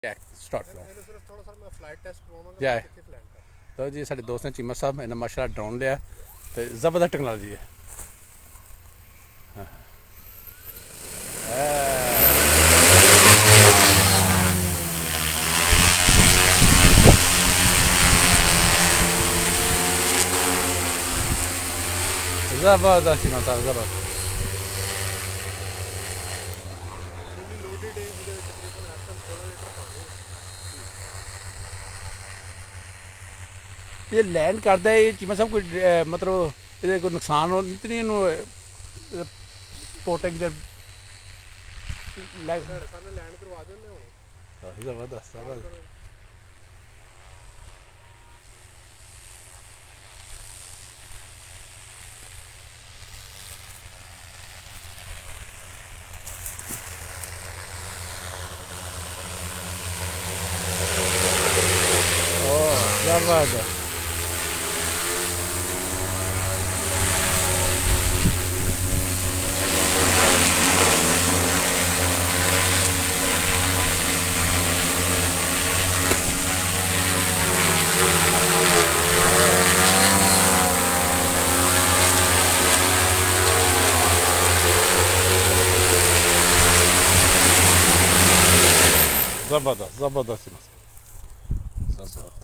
start flight ਇਹਨੂੰ ਸਿਰਫ ਥੋੜਾ ਸਰ ਮੈਂ ਫਲਾਈਟ ਟੈਸਟ ਕਰਵਾਵਾਂਗਾ ਜੈ ਕਿੱਥੇ ਫਲਾਈਟ ਕਰ ਤਾਂ ਜੀ ਸਾਡੇ ਦੋਸਤ ਨੇ ਚੀਮਾ ਸਾਹਿਬ ਇਹਨਾਂ ਮਾਸ਼ਾਅੱਲਾ ਡਰੋਨ ਲਿਆ ਤੇ ਜ਼ਬਰਦਸਤ ਟੈਕਨੋਲੋਜੀ ਹੈ ਜ਼ਬਰਦਸਤ ਚੀਮਾ ਸਾਹਿਬ ਜ਼ਬਰਦਸਤ ਫੁੱਲੀ ਲੋਡਡ ਹੈ ਉਹਦੇ ਵਿੱਚ ਤਕਰੀਬਨ 16 ਲੀਟਰ ਪਾਣੀ ਇਹ ਲੈਂਡ ਕਰਦਾ ਹੈ ਇਹ ਚੀਮਾ ਸਾਹਿਬ ਕੋਈ ਮਤਲਬ ਇਹਦੇ ਕੋਈ ਨੁਕਸਾਨ ਹੋ ਨਹੀਂ ਇਹਨੂੰ ਪੋਟਿੰਗ ਦੇ ਸਾਡੇ ਸਾਹਮਣੇ ਲੈਂਡ ਕਰਵਾ ਦਿੰਦੇ ਹੁਣ ਜ਼ਬਰਦਸਤ ਜ਼ਬਰਦਸਤ زبردست زبردست زبردست زبردست